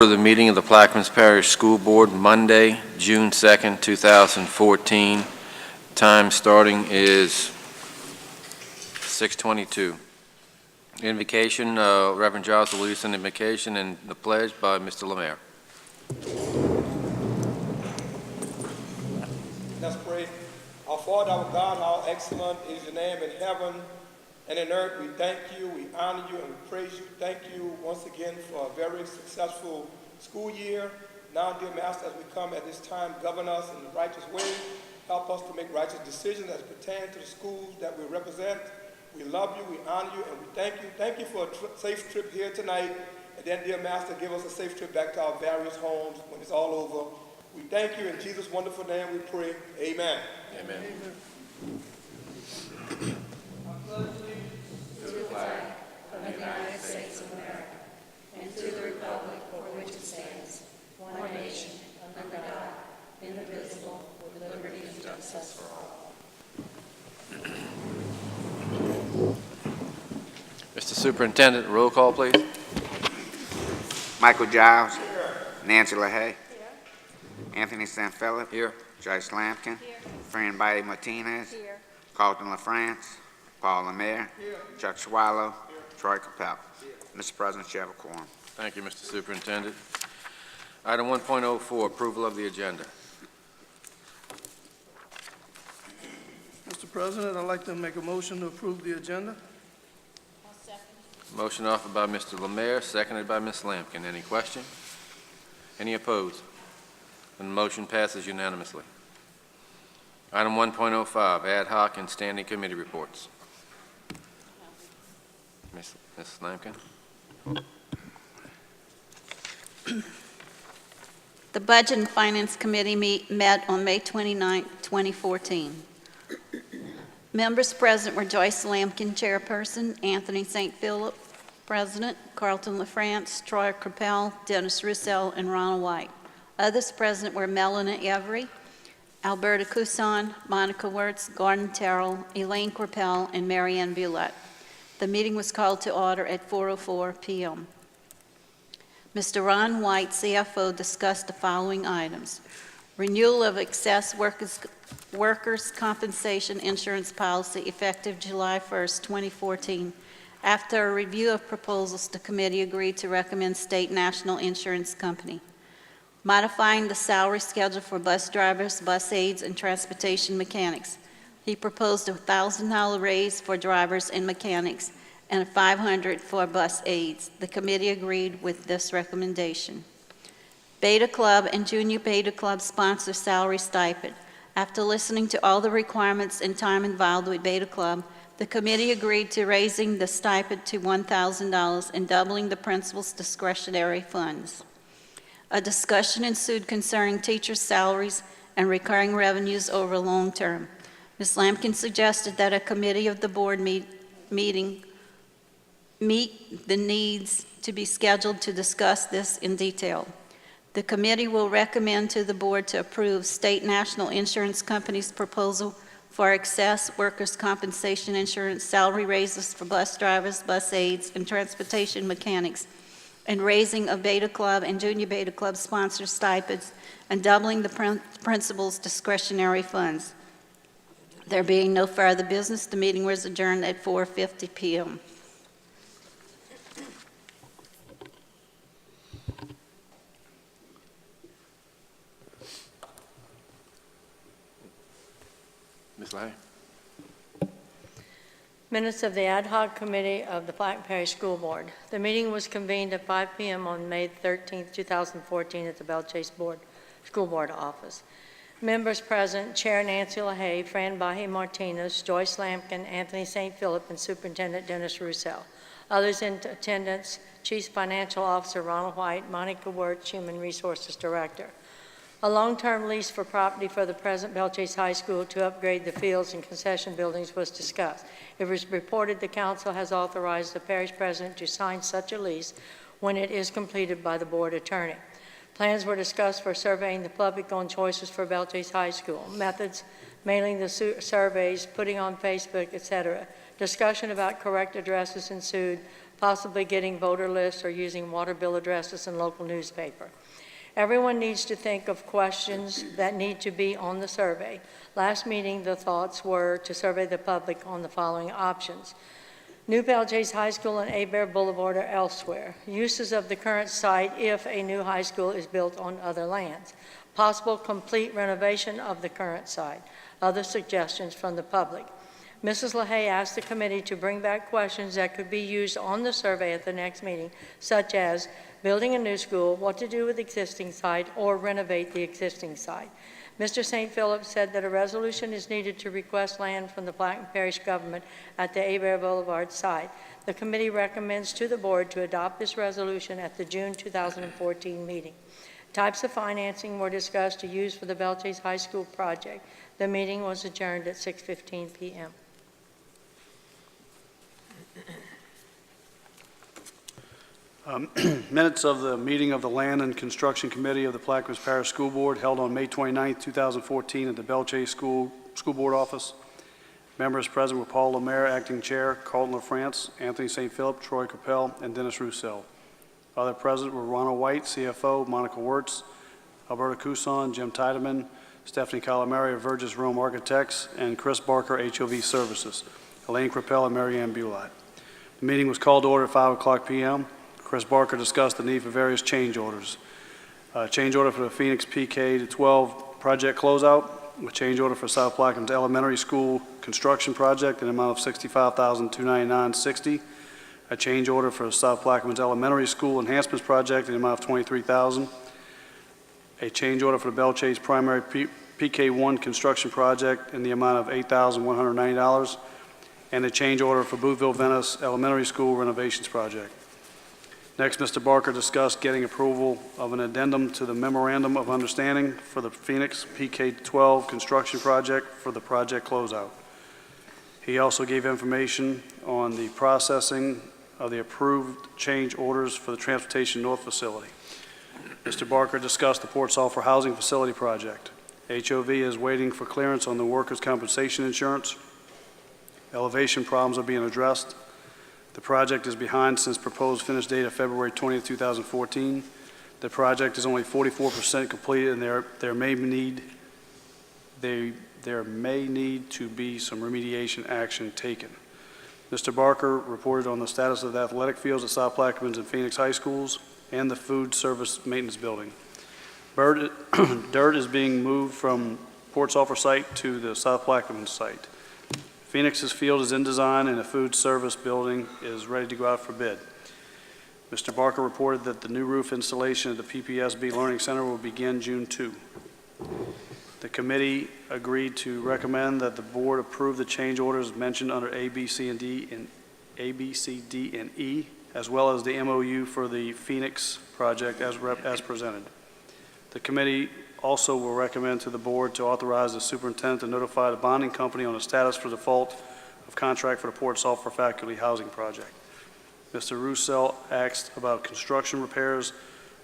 To the meeting of the Plaquemines Parish School Board, Monday, June 2nd, 2014. Time starting is 6:22. Invocation, Reverend Giles will lead us in invocation and the pledge by Mr. Lemaire. Let's pray. Our Father, our God, how excellent is your name in heaven and in earth. We thank you, we honor you, and we praise you. Thank you once again for a very successful school year. Now, dear Master, as we come at this time, govern us in the righteous way. Help us to make righteous decisions as pertain to the schools that we represent. We love you, we honor you, and we thank you. Thank you for a safe trip here tonight. And then, dear Master, give us a safe trip back to our various homes when it's all over. We thank you in Jesus' wonderful name we pray. Amen. Amen. To the flag of the United States of America and to the republic for which it stands, one nation, under God, indivisible, with liberty and justice for all. Mr. Superintendent, roll call, please. Michael Giles. Here. Nancy LaHaye. Here. Anthony St. Philip. Here. Joyce Lampkin. Here. Fran Bitey Martinez. Here. Carlton LaFrance. Paul Lemaire. Here. Chuck Swallow. Here. Troy Capel. Mr. President, you have a quorum. Thank you, Mr. Superintendent. Item 1.04, approval of the agenda. Mr. President, I'd like to make a motion to approve the agenda. Motion offered by Mr. Lemaire, seconded by Ms. Lampkin. Any question? Any opposed? And the motion passes unanimously. Item 1.05, ad hoc and standing committee reports. Ms. Lampkin? The Budget and Finance Committee met on May 29, 2014. Members present were Joyce Lampkin, Chairperson, Anthony St. Philip, President, Carlton LaFrance, Troy Capel, Dennis Russell, and Ronald White. Others present were Melanie Every, Alberta Couson, Monica Wirtz, Gordon Terrell, Elaine Corpel, and Marianne Bulette. The meeting was called to order at 4:04 p.m. Mr. Ron White, CFO, discussed the following items: renewal of excess workers' compensation insurance policy effective July 1st, 2014. After a review of proposals, the committee agreed to recommend State National Insurance Company. Modifying the salary schedule for bus drivers, bus aides, and transportation mechanics. He proposed a $1,000 raise for drivers and mechanics and $500 for bus aides. The committee agreed with this recommendation. Beta Club and Junior Beta Club sponsor salary stipend. After listening to all the requirements and time involved with Beta Club, the committee agreed to raising the stipend to $1,000 and doubling the principal's discretionary funds. A discussion ensued concerning teachers' salaries and recurring revenues over long term. Ms. Lampkin suggested that a committee of the board meet the needs to be scheduled to discuss this in detail. The committee will recommend to the board to approve State National Insurance Company's proposal for excess workers' compensation insurance salary raises for bus drivers, bus aides, and transportation mechanics, and raising of Beta Club and Junior Beta Club sponsor stipends, and doubling the principal's discretionary funds. There being no further business, the meeting was adjourned at 4:50 p.m. Ms. LaHaye? Minutes of the Ad hoc Committee of the Plaquemines Parish School Board. The meeting was convened at 5 p.m. on May 13, 2014 at the Bellchase School Board office. Members present, Chair Nancy LaHaye, Fran Bitey Martinez, Joyce Lampkin, Anthony St. Philip, and Superintendent Dennis Russell. Others in attendance, Chief Financial Officer Ronald White, Monica Wirtz, Human Resources Director. A long-term lease for property for the present Bellchase High School to upgrade the fields and concession buildings was discussed. It was reported the council has authorized the parish president to sign such a lease when it is completed by the board attorney. Plans were discussed for surveying the public on choices for Bellchase High School, methods, mailing the surveys, putting on Facebook, etc. Discussion about correct addresses ensued, possibly getting voter lists or using water bill addresses in local newspaper. Everyone needs to think of questions that need to be on the survey. Last meeting, the thoughts were to survey the public on the following options. New Chase High School and Abear Boulevard or elsewhere. Uses of the current site if a new high school is built on other lands. Possible complete renovation of the current site. Other suggestions from the public. Mrs. LaHaye asked the committee to bring back questions that could be used on the survey at the next meeting, such as building a new school, what to do with the existing site, or renovate the existing site. Mr. St. Philip said that a resolution is needed to request land from the Plaquemine Parish government at the Abear Boulevard site. The committee recommends to the board to adopt this resolution at the June 2014 meeting. Types of financing were discussed to use for the Chase High School project. The meeting was adjourned at 6:15 p.m. Minutes of the meeting of the Land and Construction Committee of the Plaquemine Parish School Board held on May 29, 2014 at the Chase School Board office. Members present were Paul Lemaire, acting chair, Carlton LaFrance, Anthony St. Philip, Troy Capel, and Dennis Roussel. Other present were Ronald White, CFO, Monica Wirtz, Alberta Couson, Jim Tiedemann, Stephanie Calamari of Vergis Rome Architects, and Chris Barker, HOV Services, Elaine Crapell, and Mary Ann Bulat. The meeting was called to order at 5:00 p.m. Chris Barker discussed the need for various change orders. Change order for the Phoenix PK-12 project closeout, a change order for South Plaquemines Elementary School construction project in an amount of $65,299.60, a change order for South Plaquemines Elementary School enhancements project in the amount of $23,000, a change order for the Chase primary PK-1 construction project in the amount of $8,190, and a change order for Boothville Venice Elementary School renovations project. Next, Mr. Barker discussed getting approval of an addendum to the Memorandum of Understanding for the Phoenix PK-12 construction project for the project closeout. He also gave information on the processing of the approved change orders for the Transportation North facility. Mr. Barker discussed the Port Sulphur Housing Facility project. HOV is waiting for clearance on the workers' compensation insurance. Elevation problems are being addressed. The project is behind since proposed finish date of February 20, 2014. The project is only 44% completed, and there may need to be some remediation action taken. Mr. Barker reported on the status of the athletic fields at South Plaquemines and Phoenix High Schools and the food service maintenance building. Dirt is being moved from Port Sulphur site to the South Plaquemines site. Phoenix's field is in design and the food service building is ready to go out for bid. Mr. Barker reported that the new roof installation at the Ppsb Learning Center will begin June 2. The committee agreed to recommend that the board approve the change orders mentioned under A, B, C, D, and E, as well as the MOU for the Phoenix project as presented. The committee also will recommend to the board to authorize the superintendent to notify the bonding company on the status for default of contract for the Port Sulphur faculty housing project. Mr. Roussel asked about construction repairs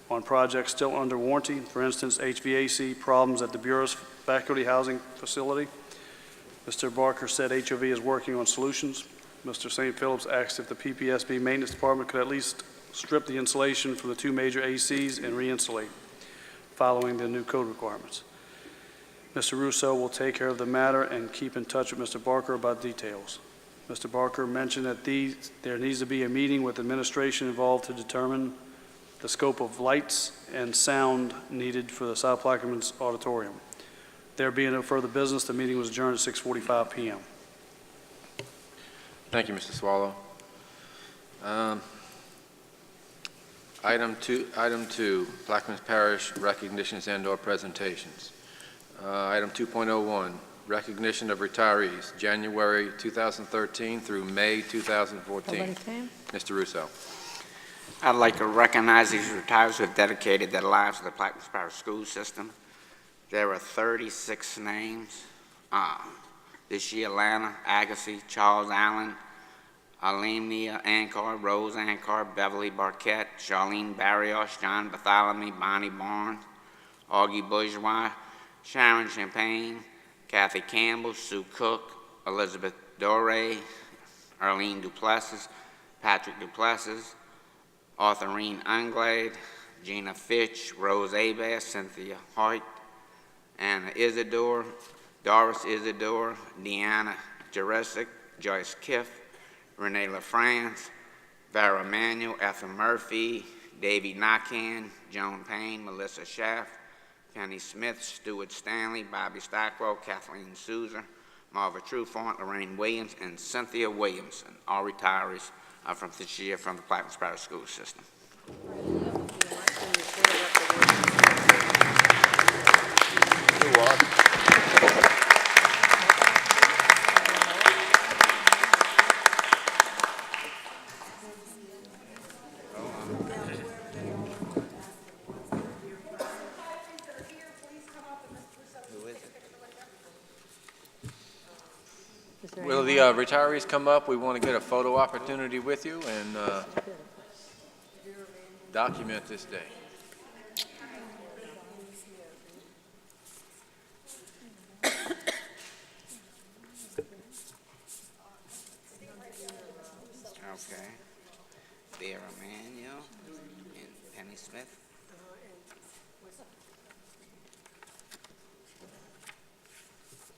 on projects still under warranty, for instance, HVAC problems at the Bureau's faculty housing facility. Mr. Barker said HOV is working on solutions. Mr. St. Phillips asked if the Ppsb maintenance department could at least strip the insulation from the two major ACs and re-insulate, following the new code requirements. Mr. Russo will take care of the matter and keep in touch with Mr. Barker about details. Mr. Barker mentioned that there needs to be a meeting with administration involved to determine the scope of lights and sound needed for the South Plaquemines auditorium. There being no further business, the meeting was adjourned at 6:45 p.m. Thank you, Mr. Swallow. Item two, Plaquemines Parish recognitions and/or presentations. Item 2.01, recognition of retirees, January 2013 through May 2014. Nobody came? Mr. Russo. I'd like to recognize these retirees who have dedicated their lives to the Plaquemines Parish school system. There are 36 names. This year, Lana Agassi, Charles Allen, Alimnia Ankar, Rose Ankar, Beverly Barquette, Charlene Barrios, John Bartholomew, Bonnie Barnes, Augie Bourgeois, Sharon Champagne, Kathy Campbell, Sue Cook, Elizabeth Doré, Arlene Duplessis, Patrick Duplessis, Arthurine Anglade, Gina Fitch, Rose Abas, Cynthia Hoyt, Anna Isidore, Doris Isidore, Deanna Juresic, Joyce Kiff, Renee LaFrance, Vera Manuel, Ethel Murphy, Davy Nakan, Joan Payne, Melissa Schaff, Penny Smith, Stuart Stanley, Bobby Stockwell, Kathleen Souza, Marva Trufant, Lorraine Williams, and Cynthia Williamson, all retirees from this year from the Plaquemines Parish School System. Will the retirees come up? We want to get a photo opportunity with you and document this day. Okay. Vera Manuel and Penny Smith.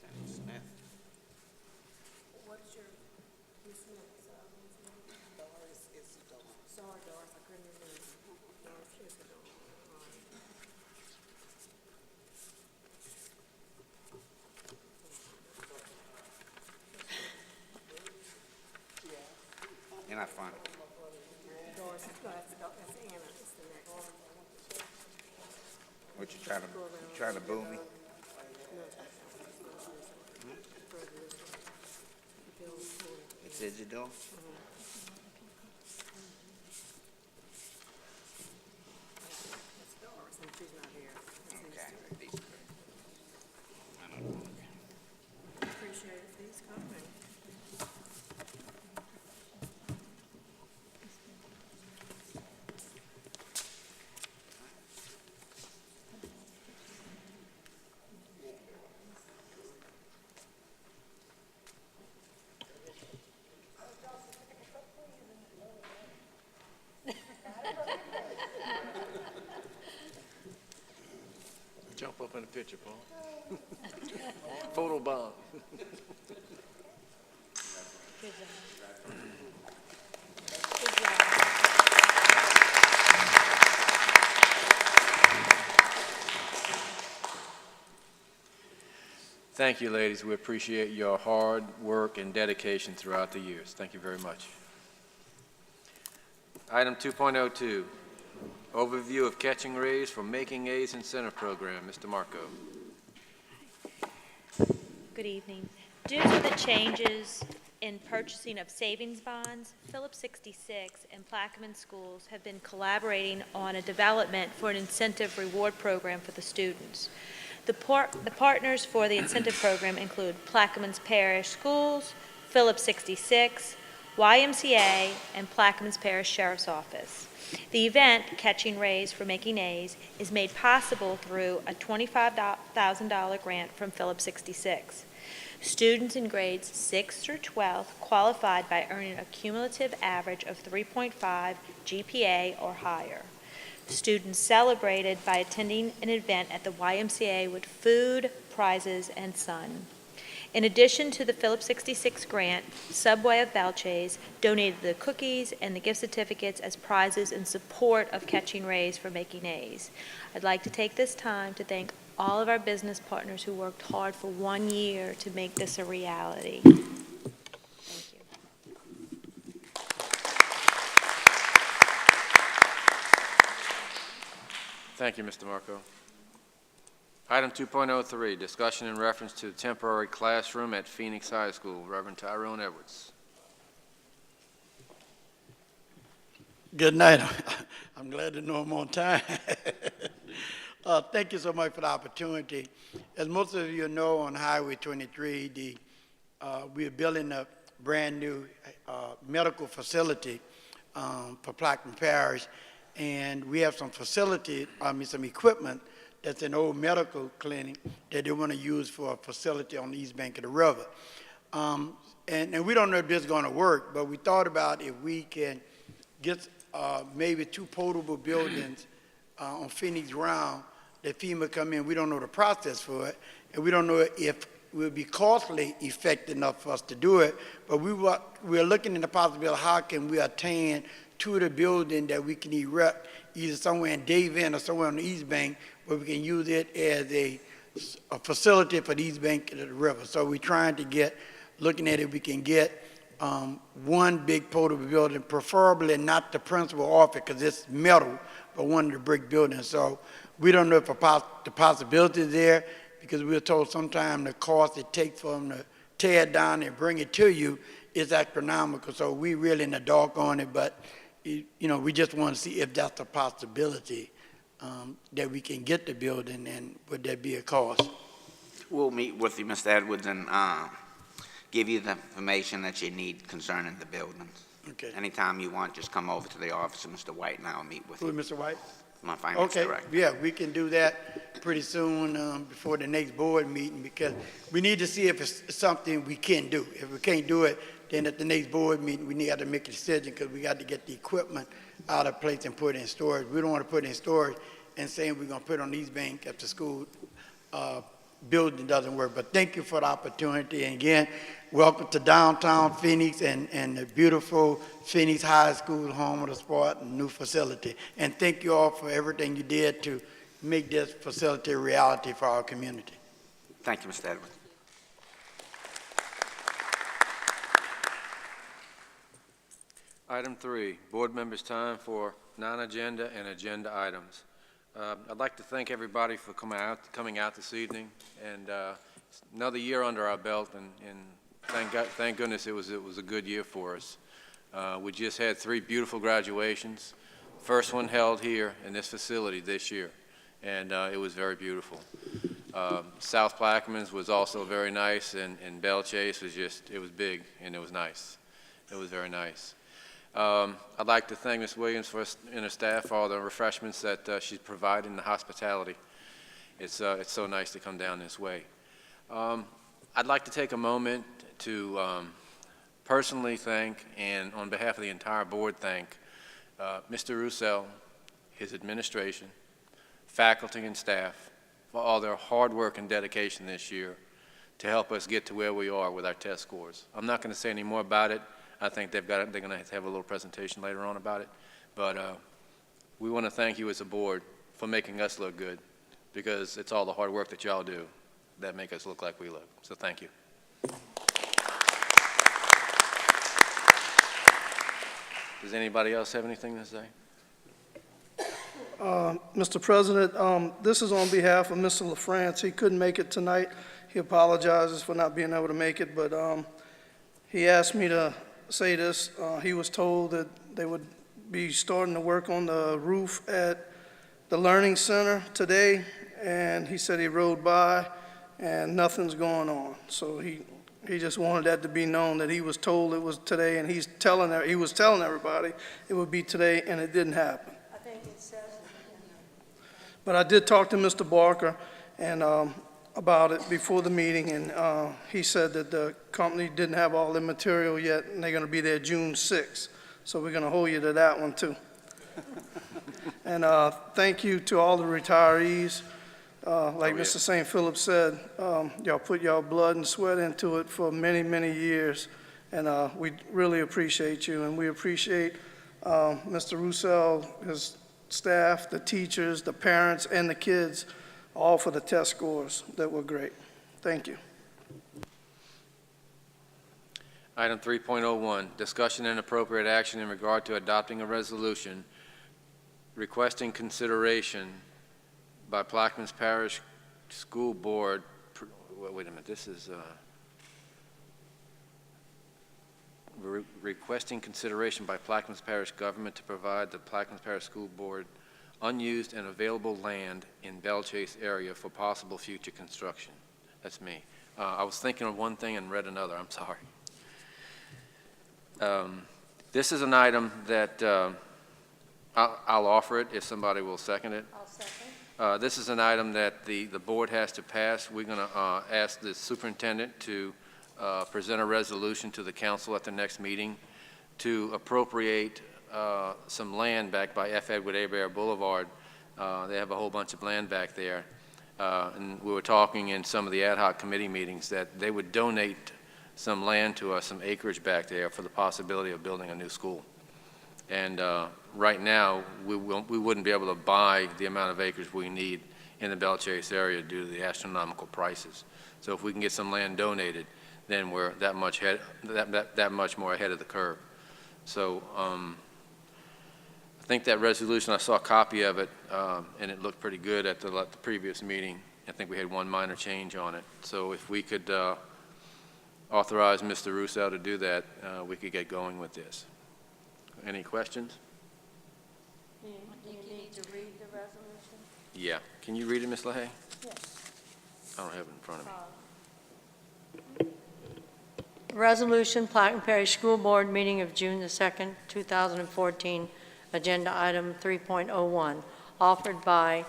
Penny Smith. What's your Miss Smith's? Doris Isidore. Sorry, Doris, I couldn't remember. Doris Isidore. You're not funny. Doris, that's Anna. It's the next one. What you trying to boo me? It's Isidore? That's Doris, and she's not here. Okay. These three. I don't know. Appreciate it. Please come. Jump up in the picture, Paul. Photo bomb. Thank you, ladies. We appreciate your hard work and dedication throughout the years. Thank you very much. Item 2.02, overview of Catching Rays for Making A's Incentive Program. Mr. Marco. Good evening. Due to the changes in purchasing of savings bonds, Phillips 66 and Plaquemines schools have been collaborating on a development for an incentive reward program for the students. The partners for the incentive program include Plaquemines Parish Schools, Phillips 66, YMCA, and Plaquemines Parish Sheriff's Office. The event, Catching Rays for Making A's, is made possible through a $25,000 grant from Phillips 66. Students in grades 6 through 12 qualified by earning a cumulative average of 3.5 GPA or higher. Students celebrated by attending an event at the YMCA with food, prizes, and sun. In addition to the Phillips 66 grant, Subway of Belchase donated the cookies and the gift certificates as prizes in support of Catching Rays for Making A's. I'd like to take this time to thank all of our business partners who worked hard for 1 year to make this a reality. Thank you. Thank you, Mr. Marco. Item 2.03, discussion in reference to the temporary classroom at Phoenix High School. Reverend Tyrone Edwards. Good night. I'm glad to know I'm on time. Thank you so much for the opportunity. As most of you know, on Highway 23, we are building a brand-new medical facility for Plaquemines Parish, and we have some some equipment that's an old medical clinic that they want to use for a facility on the east bank of the river. and we don't know if this is going to work, but we thought about if we can get maybe 2 portable buildings on Phoenix Ground that FEMA come in. We don't know the process for it, and we don't know if it will be costly effective enough for us to do it, but we're looking at the possibility of how can we attain 2 of the buildings that we can erect either somewhere in Dayton or somewhere on the East Bank where we can use it as a facility for the East Bank of the river. So we're trying to looking at if we can get 1 big portable building, preferably not the principal office because it's metal, but one of the brick buildings. So we don't know if the possibility is there because we were told sometime the cost it takes for them to tear it down and bring it to you is astronomical. So we really in the dark on it, but we just want to see if that's a possibility that we can get the building, and would there be a cost? We'll meet with you, Mr. Edwards, and give you the information that you need concerning the buildings. Okay. Anytime you want, just come over to the office of Mr. White, and I'll meet with Who, you. Mr. White? My finance Okay, director. yeah, we can do that pretty soon before the next board meeting because we need to see if it's something we can do. If we can't do it, then at the next board meeting, we need to make a decision because we got to get the equipment out of place and put it in storage. We don't want to put it in storage and saying we're going to put it on East Bank if the school building doesn't work. But thank you for the opportunity. And again, welcome to downtown Phoenix and the beautiful Phoenix High School, home of the sport and new facility. And thank you all for everything you did to make this facility a reality for our community. Thank you, Mr. Edwards. Item 3, board members' time for non-agenda and agenda items. I'd like to thank everybody for coming out this evening, and it's another year under our belt, and thank goodness it was a good year for us. We just had 3 beautiful graduations. First one held here in this facility this year, and it was very beautiful. South Plaquemines was also very nice, and Belle Chase was it was big and it was nice. It was very nice. I'd like to thank Ms. Williams and her staff for all the refreshments that she's providing in the hospitality. It's so nice to come down this way. I'd like to take a moment to personally thank, and on behalf of the entire board, thank Mr. Roussel, his administration, faculty and staff for all their hard work and dedication this year to help us get to where we are with our test scores. I'm not going to say any more about it. I think they're going to have a little presentation later on about it. But we want to thank you as a board for making us look good, because it's all the hard work that y'all do that make us look like we look. So thank you. Does anybody else have anything to say? Mr. President, this is on behalf of Mr. LaFrance. He couldn't make it tonight. He apologizes for not being able to make it, but he asked me to say this. He was told that they would be starting to work on the roof at the Learning Center today, and he said he rode by and nothing's going on. So he just wanted that to be known, that he was told it was today, and he was telling everybody it would be today, and it didn't happen. I think it says. But I did talk to Mr. Barker and about it before the meeting, and he said that the company didn't have all the material yet, and they're going to be there June 6th. So we're going to hold you to that one, too. And thank you to all the retirees. Like Mr. St. Philip said, y'all put y'all blood and sweat into it for many, many years, and we really appreciate you, and we appreciate Mr. Roussel, his staff, the teachers, the parents, and the kids, all for the test scores that were great. Thank you. Item 3.01, discussion and appropriate action in regard to adopting a resolution requesting consideration by Plaquemines Parish School Board. Wait a minute, this is requesting consideration by Plaquemines Parish government to provide the Plaquemines Parish School Board unused and available land in Belle Chase area for possible future construction. That's me. I was thinking of one thing and read another. I'm sorry. This is an item that I'll offer it if somebody will second it. I'll second. This is an item that the board has to pass. We're going to ask the superintendent to present a resolution to the council at the next meeting to appropriate some land back by F. Edward Abear Boulevard. They have a whole bunch of land back there. And we were talking in some of the ad hoc committee meetings that they would donate some land to us, some acreage back there for the possibility of building a new school. And right now, we wouldn't be able to buy the amount of acres we need in the Belle Chase area due to the astronomical prices. So if we can get some land donated, then we're that much more ahead of the curve. So I think that resolution, I saw a copy of it, and it looked pretty good at the previous meeting. I think we had one minor change on it. So if we could authorize Mr. Russo to do that, we could get going with this. Any questions? Do you need to read the resolution? Yeah. Can you read it, Ms. LaHaye? Yes. I don't have it in front of me. Resolution, Plaquemine Parish School Board meeting of June the 2nd, 2014, agenda item 3.01, offered by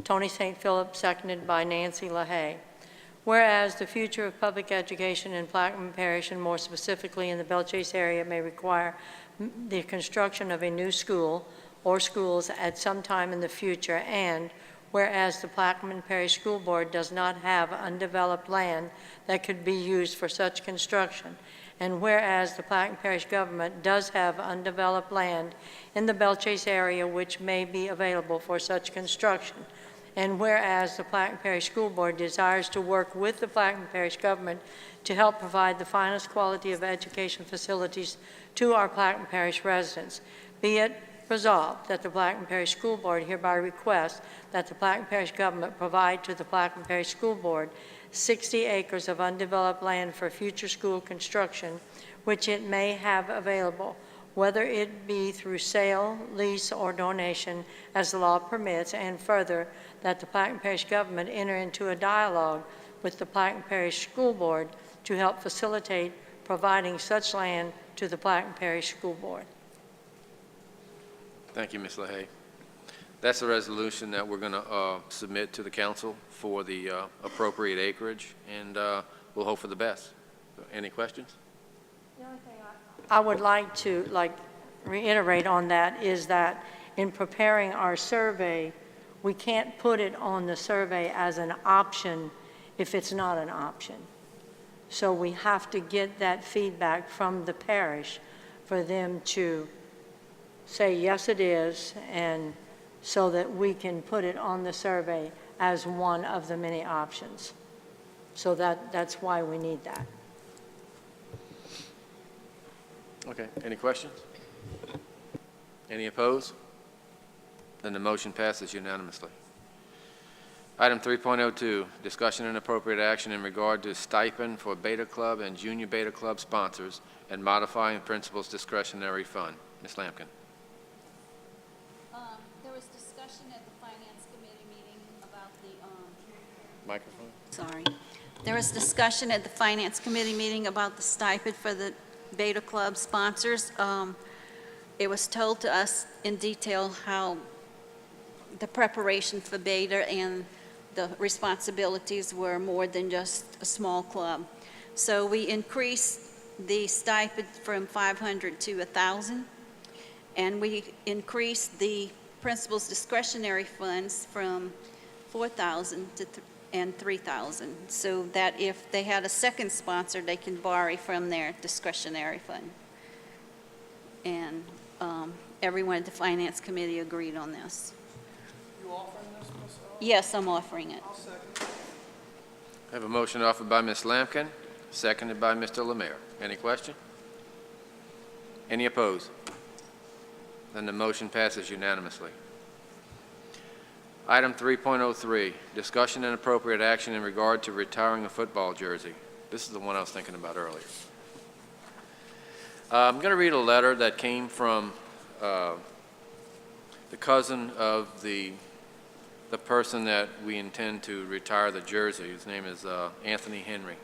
Tony St. Philip, seconded by Nancy LaHaye. Whereas the future of public education in Plaquemine Parish, and more specifically in the Belle Chase area, may require the construction of a new school or schools at some time in the future, and whereas the Plaquemine Parish School Board does not have undeveloped land that could be used for such construction, and whereas the Plaquemine Parish government does have undeveloped land in the Belle Chase area which may be available for such construction, and whereas the Plaquemine Parish School Board desires to work with the Plaquemine Parish government to help provide the finest quality of education facilities to our Plaquemine Parish residents, be it resolved that the Plaquemine Parish School Board hereby requests that the Plaquemine Parish government provide to the Plaquemine Parish School Board 60 acres of undeveloped land for future school construction, which it may have available, whether it be through sale, lease, or donation, as the law permits, and further, that the Plaquemine Parish government enter into a dialogue with the Plaquemine Parish School Board to help facilitate providing such land to the Plaquemine Parish School Board. Thank you, Ms. LaHaye. That's a resolution that we're going to submit to the council for the appropriate acreage, and we'll hope for the best. Any questions? The only thing I would like to reiterate on that is that in preparing our survey, we can't put it on the survey as an option if it's not an option. So we have to get that feedback from the parish for them to say, yes, it is, and so that we can put it on the survey as one of the many options. So that's why we need that. Okay, any questions? Any opposed? Then the motion passes unanimously. Item 3.02, discussion and appropriate action in regard to stipend for Beta Club and Junior Beta Club sponsors and modifying principal's discretionary fund. Ms. Lampkin. There was discussion at the Finance Committee meeting about the, Microphone. Sorry. There was discussion at the Finance Committee meeting about the stipend for the Beta Club sponsors. It was told to us in detail how the preparation for Beta and the responsibilities were more than just a small club. So we increased the stipend from $500 to $1,000, and we increased the principal's discretionary funds from $4,000 to $3,000, so that if they had a second sponsor, they can borrow from their discretionary fund. And everyone at the Finance Committee agreed on this. You offering this, Ms. Yes, I'm offering it. I'll second. I have a motion offered by Ms. Lampkin, seconded by Mr. Lemire. Any question? Any opposed? Then the motion passes unanimously. Item 3.03, discussion and appropriate action in regard to retiring a football jersey. This is the one I was thinking about earlier. I'm going to read a letter that came from the cousin of the person that we intend to retire the jersey. His name is Anthony Henry.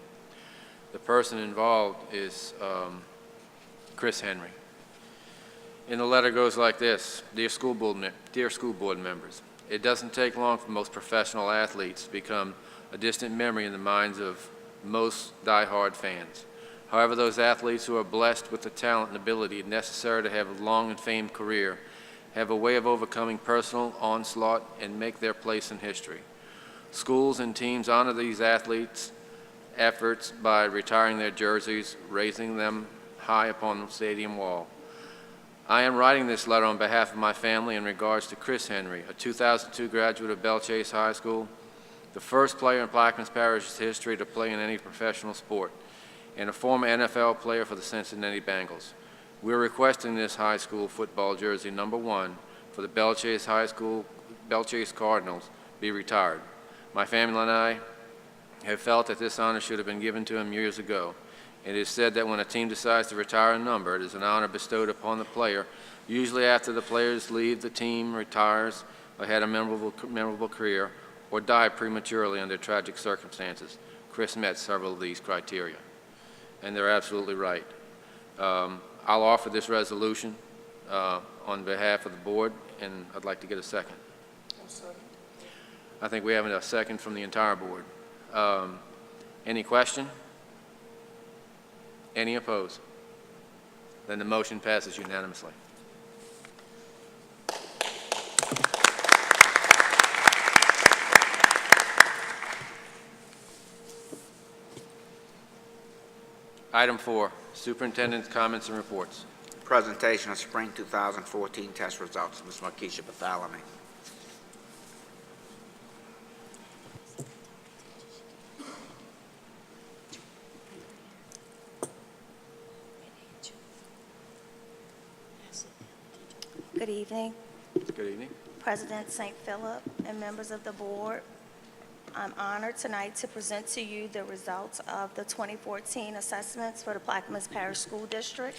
The person involved is Chris Henry. And the letter goes like this: Dear school board members, it doesn't take long for most professional athletes to become a distant memory in the minds of most die-hard fans. However, those athletes who are blessed with the talent and ability necessary to have a long and famed career have a way of overcoming personal onslaught and make their place in history. Schools and teams honor these athletes' efforts by retiring their jerseys, raising them high upon the stadium wall. I am writing this letter on behalf of my family in regards to Chris Henry, a 2002 graduate of Belle Chase High School, the first player in Plaquemines Parish's history to play in any professional sport, and a former NFL player for the Cincinnati Bengals. We're requesting this high school football jersey number 1 for the Belle Chase Cardinals be retired. My family and I have felt that this honor should have been given to him years ago. It is said that when a team decides to retire a number, it is an honor bestowed upon the player, usually after the players leave the team, retires, or had a memorable career, or died prematurely under tragic circumstances. Chris met several of these criteria, and they're absolutely right. I'll offer this resolution on behalf of the board, and I'd like to get a second. I think we have a second from the entire board. Any question? Any opposed? Then the motion passes unanimously. Item 4, Superintendent's comments and reports. Presentation of spring 2014 test results. Ms. Markeisha Bartholomew. Good evening, Good evening. President St. Philip and members of the board. I'm honored tonight to present to you the results of the 2014 assessments for the Plaquemines Parish School District.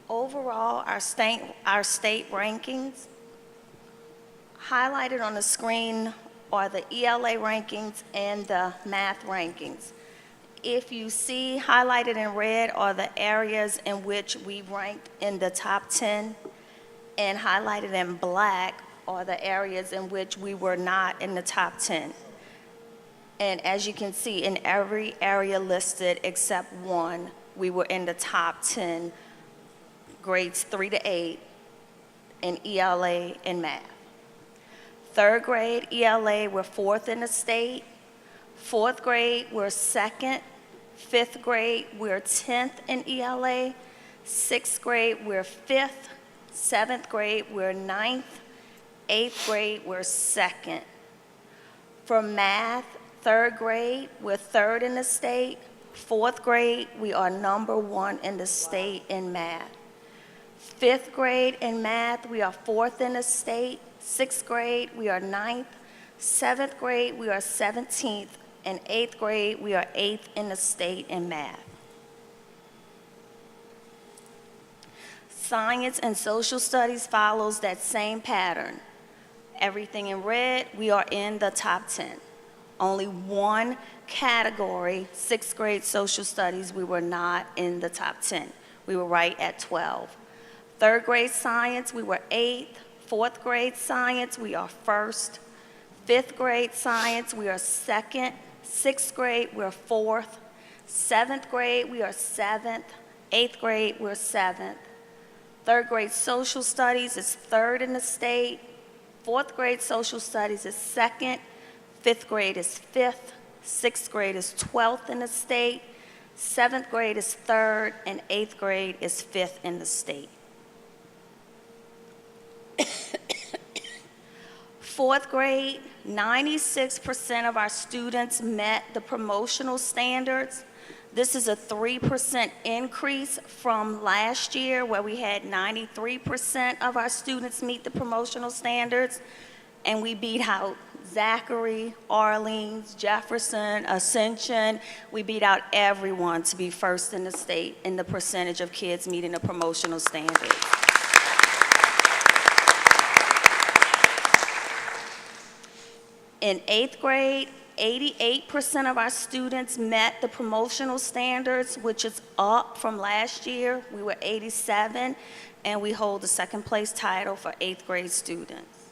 Overall, our state rankings, highlighted on the screen are the ELA rankings and the math rankings. If you see highlighted in red are the areas in which we ranked in the top 10, and highlighted in black are the areas in which we were not in the top 10. And as you can see, in every area listed except one, we were in the top 10, grades 3 to 8 in ELA and math. Third grade ELA, we're 4th in the state. 4th grade, we're 2nd. 5th grade, we're 10th in ELA. 6th grade, we're 5th. 7th grade, we're 9th. 8th grade, we're 2nd. For math, 3rd grade, we're 3rd in the state. 4th grade, we are number 1 in the state in math. 5th grade in math, we are 4th in the state. 6th grade, we are 9th. 7th grade, we are 17th. And 8th grade, we are 8th in the state in math. Science and social studies follows that same pattern. Everything in red, we are in the top 10. Only one category, 6th grade social studies, we were not in the top 10. We were right at 12. 3rd grade science, we were 8th. 4th grade science, we are 1st. 5th grade science, we are 2nd. 6th grade, we're 4th. 7th grade, we are 7th. 8th grade, we're 7th. 3rd grade social studies is 3rd in the state. 4th grade social studies is 2nd. 5th grade is 5th. 6th grade is 12th in the state. 7th grade is 3rd, and 8th grade is 5th in the state. 4th grade, 96% of our students met the promotional standards. This is a 3% increase from last year, where we had 93% of our students meet the promotional standards, and we beat out Zachary, Orleans, Jefferson, Ascension. We beat out everyone to be first in the state in the percentage of kids meeting the promotional standards. In 8th grade, 88% of our students met the promotional standards, which is up from last year. We were 87, and we hold the 2nd place title for 8th grade students.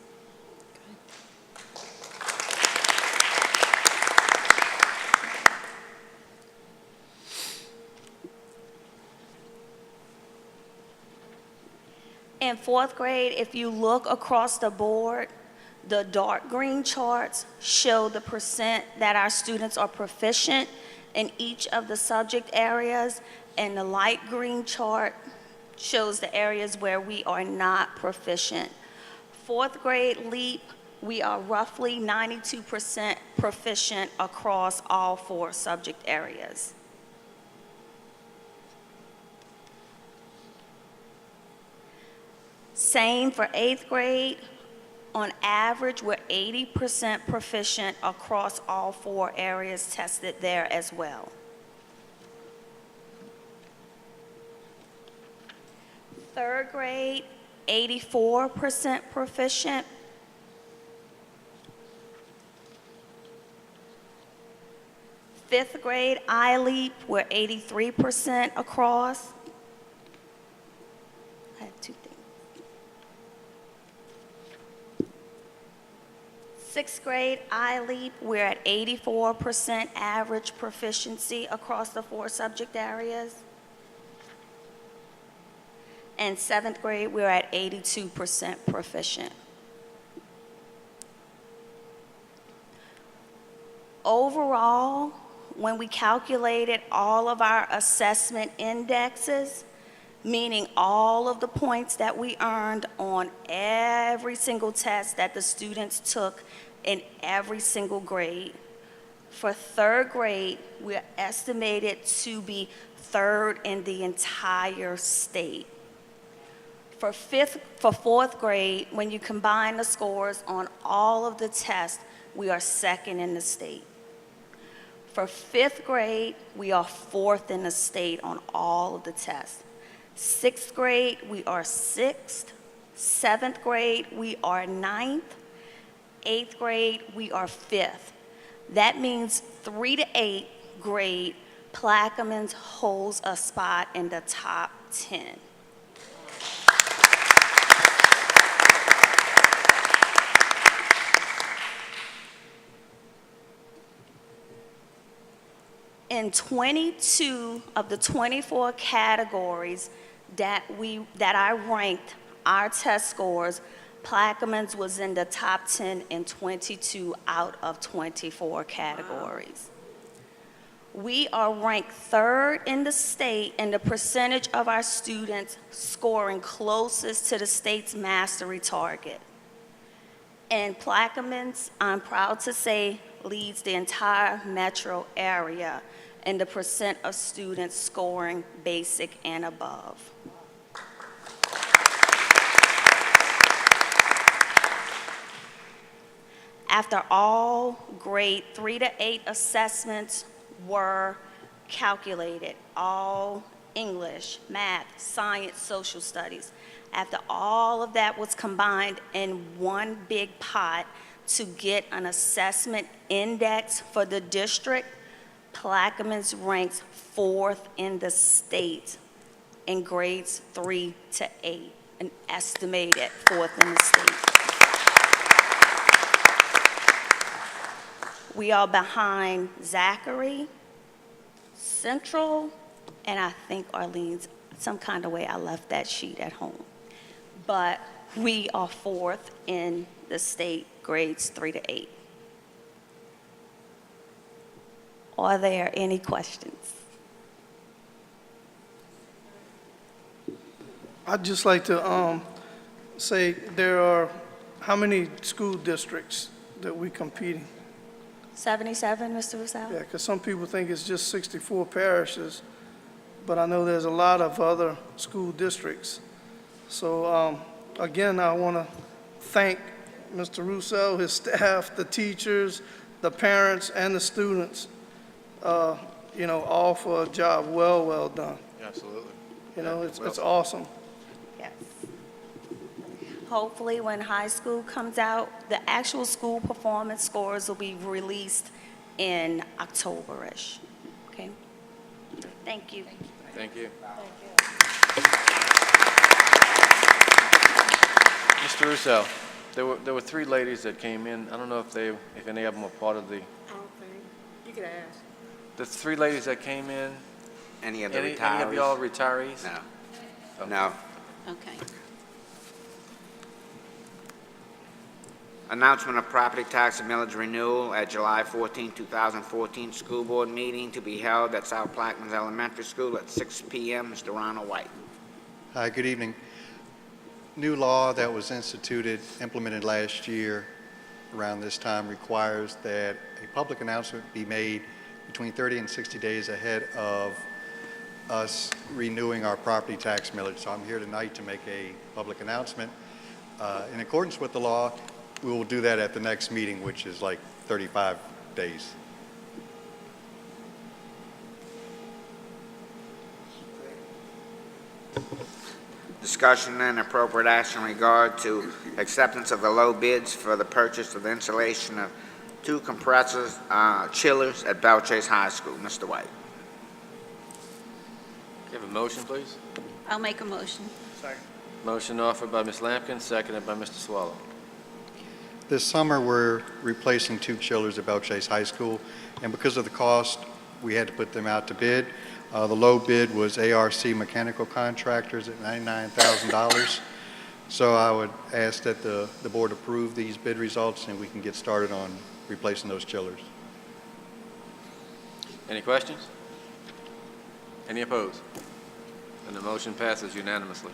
In fourth grade, if you look across the board, the dark green charts show the percent that our students are proficient in each of the subject areas, and the light green chart shows the areas where we are not proficient. Fourth grade LEAP, we are roughly 92% proficient across all 4 subject areas. Same for 8th grade. On average, we're 80% proficient across all 4 areas tested there as well. Third grade, 84% proficient. Fifth grade, iLeap, we're 83% across. I have 2 things. Sixth grade, iLeap, we're at 84% average proficiency across the 4 subject areas. And 7th grade, we're at 82% proficient. Overall, when we calculated all of our assessment indexes, meaning all of the points that we earned on every single test that the students took in every single grade. For 3rd grade, we're estimated to be 3rd in the entire state. For 4th grade, when you combine the scores on all of the tests, we are 2nd in the state. For 5th grade, we are 4th in the state on all of the tests. 6th grade, we are 6th. 7th grade, we are 9th. 8th grade, we are 5th. That means 3 to 8 grade, Plaquemines holds a spot in the top 10. In 22 of the 24 categories that I ranked our test scores, Plaquemines was in the top 10 in 22 out of 24 categories. We are ranked 3rd in the state in the percentage of our students scoring closest to the state's mastery target. And Plaquemines, I'm proud to say, leads the entire metro area in the percent of students scoring basic and above. After all grade 3 to 8 assessments were calculated, all English, math, science, social studies, after all of that was combined in one big pot to get an assessment index for the district, Plaquemines ranks 4th in the state in grades 3 to 8, an estimated 4th in the state. We are behind Zachary, Central, and I think Arlene's, some kind of way I left that sheet at home. But we are 4th in the state, grades 3 to 8. Are there any questions? I'd just like to say there are, how many school districts that we competing? 77, Mr. Rousseau? Yeah, because some people think it's just 64 parishes, but I know there's a lot of other school districts. So again, I want to thank Mr. Rousseau, his staff, the teachers, the parents, and the students, all for a job well done. Absolutely. It's awesome. Yes. Hopefully, when high school comes out, the actual school performance scores will be released in October-ish. Okay? Thank you. Thank you. Thank you. Mr. Russo, there were 3 ladies that came in. I don't know if any of them were part of the, I don't think, you could ask. the 3 ladies that came in, Any of the any retirees? of y'all retirees? No. Okay. No. Okay. Announcement of property tax and millage renewal at July 14, 2014 school board meeting to be held at South Plaquemines Elementary School at 6 p.m. Mr. Ronald White. Hi, good evening. New law that was implemented last year around this time requires that a public announcement be made between 30 and 60 days ahead of us renewing our property tax millage. So I'm here tonight to make a public announcement. In accordance with the law, we will do that at the next meeting, which is like 35 days. Discussion and appropriate action in regard to acceptance of the low bids for the purchase of the installation of 2 compressors, chillers at Belle Chase High School. Mr. White. Can I have a motion, please? I'll make a motion. Motion offered by Ms. Lampkin, seconded by Mr. Swallow. This summer, we're replacing 2 chillers at Belle Chase High School, and because of the cost, we had to put them out to bid. The low bid was ARC Mechanical Contractors at $99,000. So I would ask that the board approve these bid results, and we can get started on replacing those chillers. Any questions? Any opposed? And the motion passes unanimously.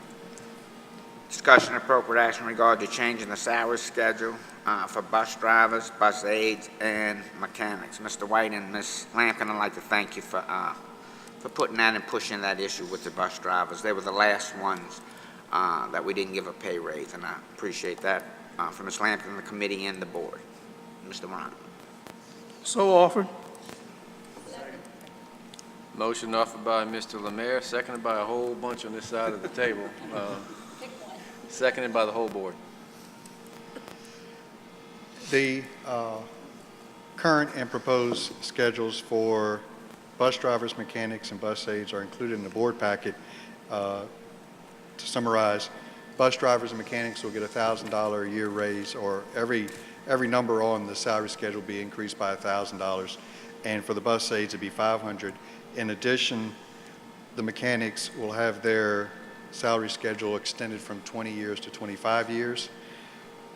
Discussion and appropriate action in regard to changing the salary schedule for bus drivers, bus aides, and mechanics. Mr. White and Ms. Lampkin, I'd like to thank you for putting that and pushing that issue with the bus drivers. They were the last ones that we didn't give a pay raise, and I appreciate that from Ms. Lampkin, the committee, and the board. Mr. Ron. So offered. Motion offered by Mr. Lemare, seconded by a whole bunch on this side of the table. Seconded by the whole board. The current and proposed schedules for bus drivers, mechanics, and bus aides are included in the board packet. To summarize, bus drivers and mechanics will get a $1,000 a year raise, or every number on the salary schedule will be increased by $1,000, and for the bus aides it'd be $500. In addition, the mechanics will have their salary schedule extended from 20 years to 25 years.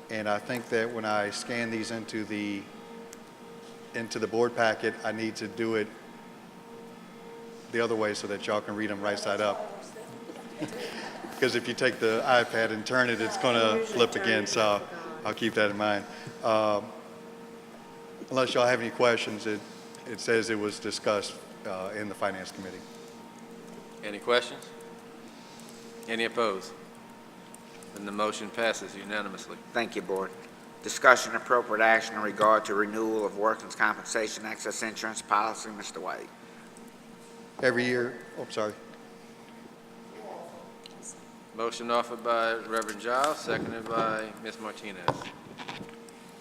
And I think that when I scan these into the board packet, I need to do it the other way so that y'all can read them right side up. Because if you take the iPad and turn it, it's going to flip again, so I'll keep that in mind. Unless y'all have any questions, it says it was discussed in the Finance Committee. Any questions? Any opposed? Then the motion passes unanimously. Thank you, Board. Discussion and appropriate action in regard to renewal of workers' compensation excess insurance policy. Mr. White. Every year, sorry. Motion offered by Reverend Giles, seconded by Ms. Martinez.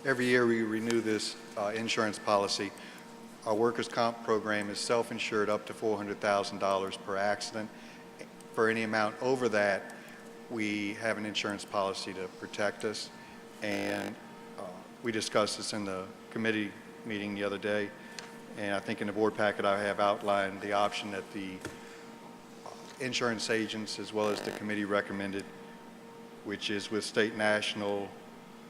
Every year we renew this insurance policy. Our workers' comp program is self-insured up to $400,000 per accident. For any amount over that, we have an insurance policy to protect us. And we discussed this in the committee meeting the other day. And I think in the board packet I have outlined the option that the insurance agents as well as the committee recommended, which is with State National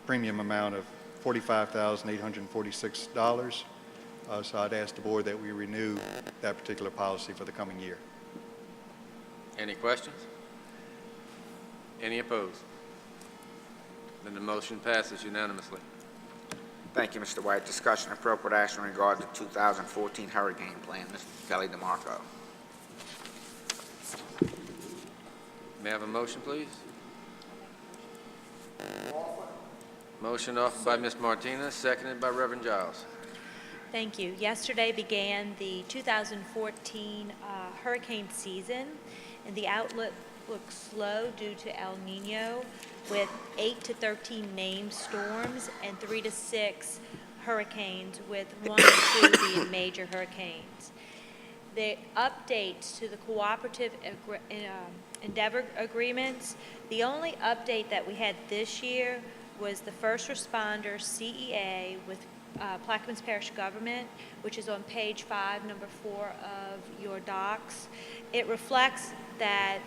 premium amount of $45,846. So I'd ask the board that we renew that particular policy for the coming year. Any questions? Any opposed? Then the motion passes unanimously. Thank you, Mr. White. Discussion and appropriate action in regard to 2014 hurricane plan. Mr. Kelly DeMarco. May I have a motion, please? Motion offered by Ms. Martinez, seconded by Reverend Giles. Thank you. Yesterday began the 2014 hurricane season, and the outlook looks slow due to El Nino, with 8 to 13 named storms and 3 to 6 hurricanes, with 1 or 2 being major hurricanes. The updates to the cooperative endeavor agreements, the only update that we had this year was the first responder CEA with Plaquemines Parish Government, which is on page 5, number 4 of your docs. It reflects that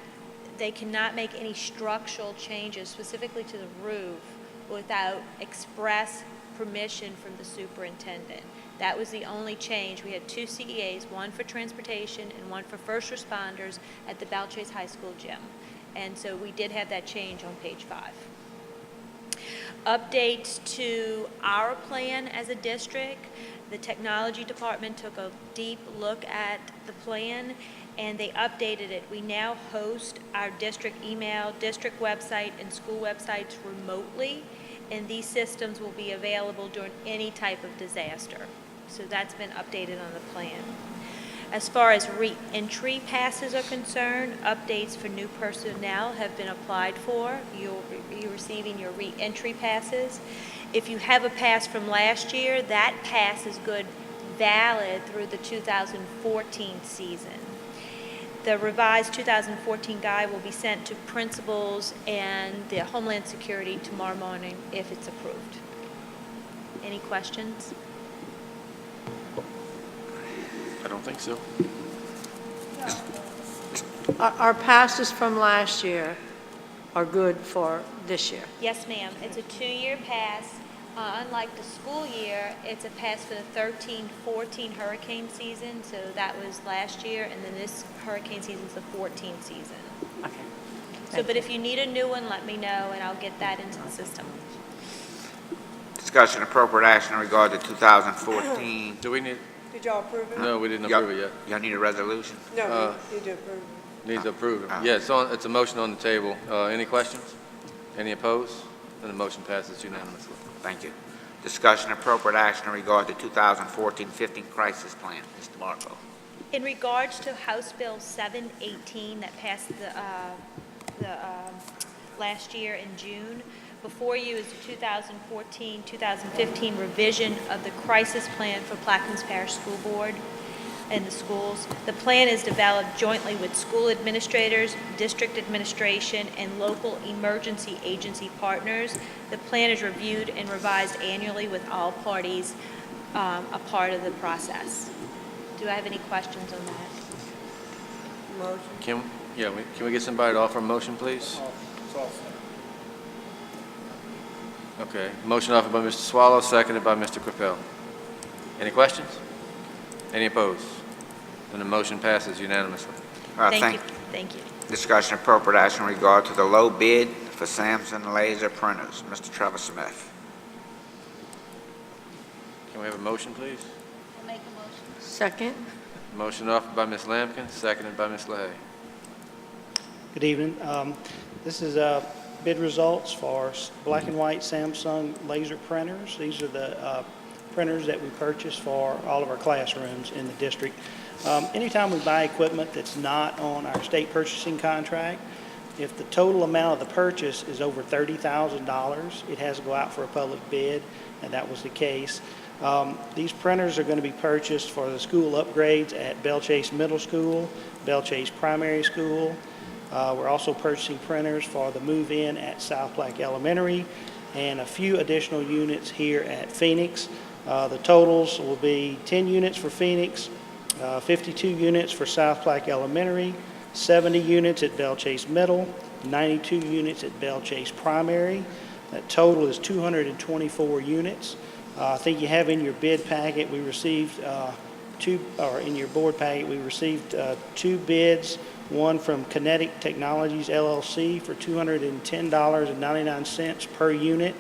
they cannot make any structural changes, specifically to the roof, without express permission from the superintendent. That was the only change. We had 2 CEAs, one for transportation and one for first responders at the Balchase High School gym. And so we did have that change on page 5. Updates to our plan as a district. The technology department took a deep look at the plan and they updated it. We now host our district email, district website, and school websites remotely, and these systems will be available during any type of disaster. So that's been updated on the plan. As far as re-entry passes are concerned, updates for new personnel have been applied for. You'll be receiving your re-entry passes. If you have a pass from last year, that pass is valid through the 2014 season. The revised 2014 guide will be sent to principals and the Homeland Security tomorrow morning if it's approved. Any questions? I don't think so. Our passes from last year are good for this year. Yes, ma'am. It's a 2-year pass. Unlike the school year, it's a pass for the 13-14 hurricane season. So that was last year, and then this hurricane season is the 14 season. Okay. So, but if you need a new one, let me know, and I'll get that into the system. Discussion appropriate action in regard to 2014. Do we need, Did y'all approve it? no, we didn't approve it yet. Y'all need a resolution? No, we need to approve it. Need to approve it. Yeah, it's a motion on the table. Any questions? Any opposed? Then the motion passes unanimously. Thank you. Discussion appropriate action in regard to 2014-15 crisis plan. Mr. Marco. In regards to House Bill 718 that passed last year in June, before you is the 2014-2015 revision of the crisis plan for Plaquemines Parish School Board and the schools. The plan is developed jointly with school administrators, district administration, and local emergency agency partners. The plan is reviewed and revised annually with all parties a part of the process. Do I have any questions on that? Motion. Can we get somebody to offer a motion, please? Okay, motion offered by Mr. Swallow, seconded by Mr. Crepel. Any questions? Any opposed? Then the motion passes unanimously. Thank you. Thank you. Discussion appropriate action in regard to the low bid for Samsung laser printers. Mr. Trevor Smith. Can we have a motion, please? I'll make a motion. Second? Motion offered by Ms. Lampkin, seconded by Ms. LaHaye. Good evening. This is bid results for black and white Samsung laser printers. These are the printers that we purchase for all of our classrooms in the district. Anytime we buy equipment that's not on our state purchasing contract, if the total amount of the purchase is over $30,000, it has to go out for a public bid, and that was the case. These printers are going to be purchased for the school upgrades at Belle-Chase Middle School, Belle-Chase Primary School. We're also purchasing printers for the move-in at South Platte Elementary and a few additional units here at Phoenix. The totals will be 10 units for Phoenix, 52 units for South Platte Elementary, 70 units at Belle-Chase Middle, 92 units at Belle-Chase Primary. That total is 224 units. I think you have in your bid packet, we received in your board packet, we received 2 bids, one from Kinetic Technologies LLC for $210.99 per unit,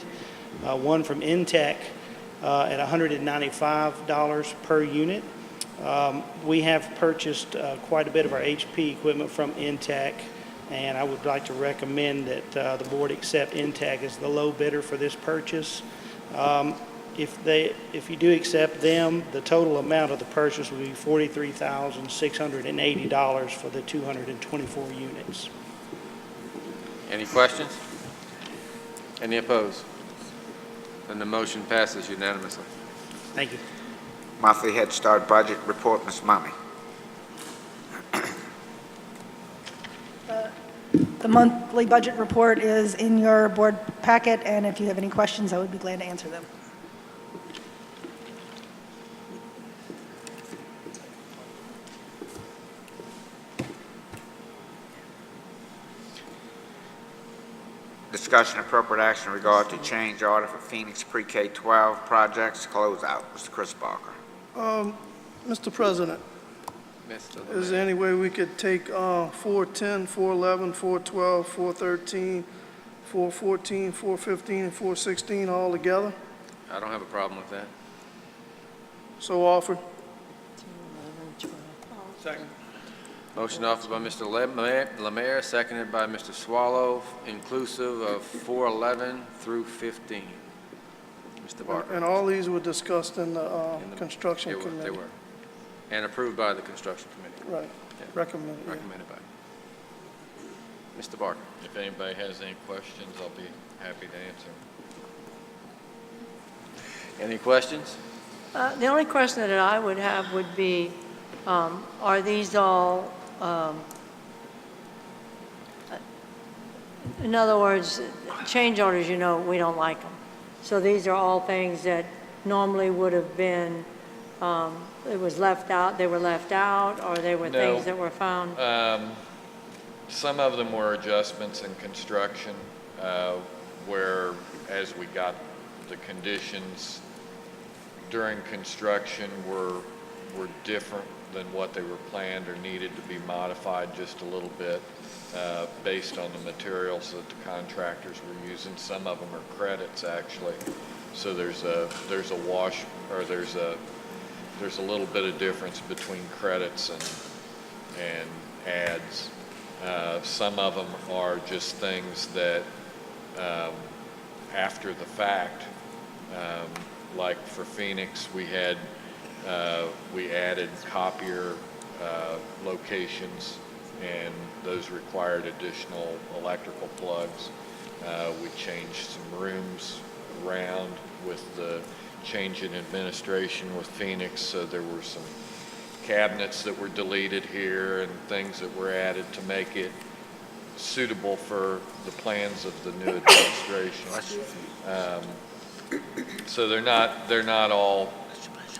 one from Intech at $195 per unit. We have purchased quite a bit of our HP equipment from Intech, and I would like to recommend that the board accept Intech as the low bidder for this purchase. If you do accept them, the total amount of the purchase will be $43,680 for the 224 units. Any questions? Any opposed? Then the motion passes unanimously. Thank you. Monthly Head Start budget report, Ms. Mummy. The monthly budget report is in your board packet, and if you have any questions, I would be glad to answer them. discussion appropriate action in regard to change order for Phoenix Pre-K-12 projects closeout. Mr. Chris Barker. Mr. President, Mr. is there any way we could take 410, 411, 412, 413, 414, 415, and 416 all together? I don't have a problem with that. So offered. Second. Motion offered by Mr. Lemare, seconded by Mr. Swallow, inclusive of 411 through 15. Mr. Barker. And all these were discussed in the construction They were, committee. they were. And approved by the construction committee. Right, Yeah. recommended. Yeah. Recommended by. Mr. Barker. If anybody has any questions, I'll be happy to answer them. Any questions? The only question that I would have would be, are these all, in other words, change orders, you know, we don't like them. So these are all things that normally would have been, it was left out, they were left out, or they were No. things that were found? Some of them were adjustments in construction, where as we got the conditions during construction were different than what they were planned or needed to be modified just a little bit based on the materials that the contractors were using. Some of them are credits actually, so there's a wash, or there's a little bit of difference between credits and ads. Some of them are just things that after the fact, like for Phoenix, we added copier locations, and those required additional electrical plugs. We changed some rooms around with the change in administration with Phoenix, so there were some cabinets that were deleted here and things that were added to make it suitable for the plans of the new administration. So they're not all.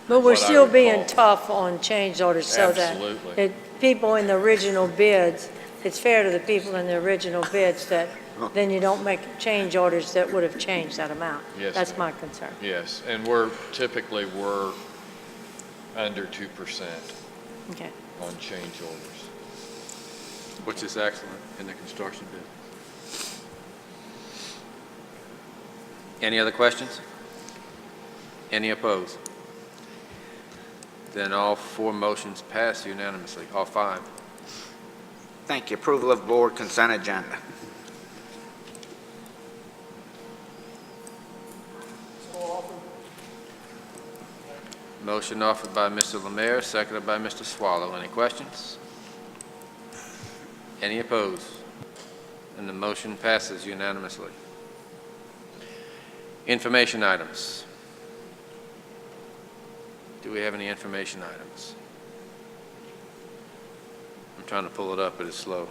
But we're what I still would being call- tough on change orders so that Absolutely. people in the original bids, it's fair to the people in the original bids that then you don't make change orders that would have changed that amount. Yes, That's ma'am. my concern. Yes, and we're under 2% Okay. on change orders. Which is excellent in the construction business. Any other questions? Any opposed? Then all four motions pass unanimously, all five. Thank you. Approval of board consent agenda. Motion offered by Mr. Lemare, seconded by Mr. Swallow. Any questions? Any opposed? And the motion passes unanimously. Information items. Do we have any information items? I'm trying to pull it up, but it's slow.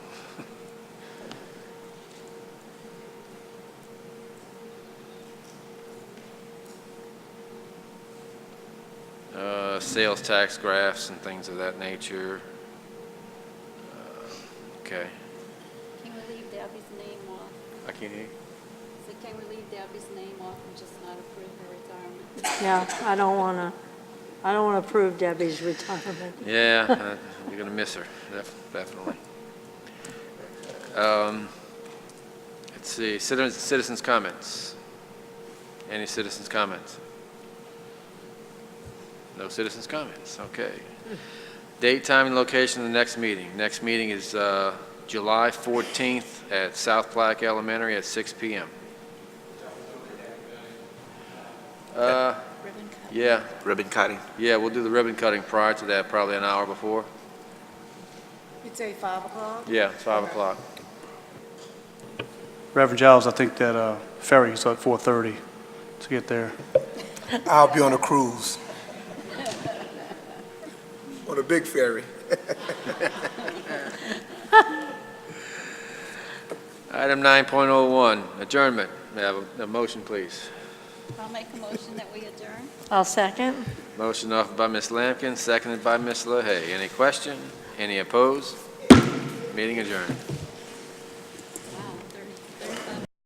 Sales tax graphs and things of that nature. Okay. Can we leave Debbie's name off? I can't hear you. So can we leave Debbie's name off and just not approve her retirement? Yeah, I don't want to approve Debbie's retirement. Yeah, you're going to miss her, definitely. Let's see, citizens' comments. Any citizens' comments? No citizens' comments, okay. Date, time, and location of the next meeting. Next meeting is July 14th at South Platte Elementary at 6 p.m. Yeah, Ribbon cutting. yeah, we'll do the ribbon cutting prior to that, probably an hour before. You'd say 5 o'clock? Yeah, it's 5 o'clock. Reverend Giles, I think that ferry is at 4:30 to get there. I'll be on a cruise. On a big ferry. Item 9.01, adjournment. May I have a motion, please? I'll make a motion that we adjourn. I'll second. Motion offered by Ms. Lampkin, seconded by Ms. LaHaye. Any question? Any opposed? Meeting adjourned.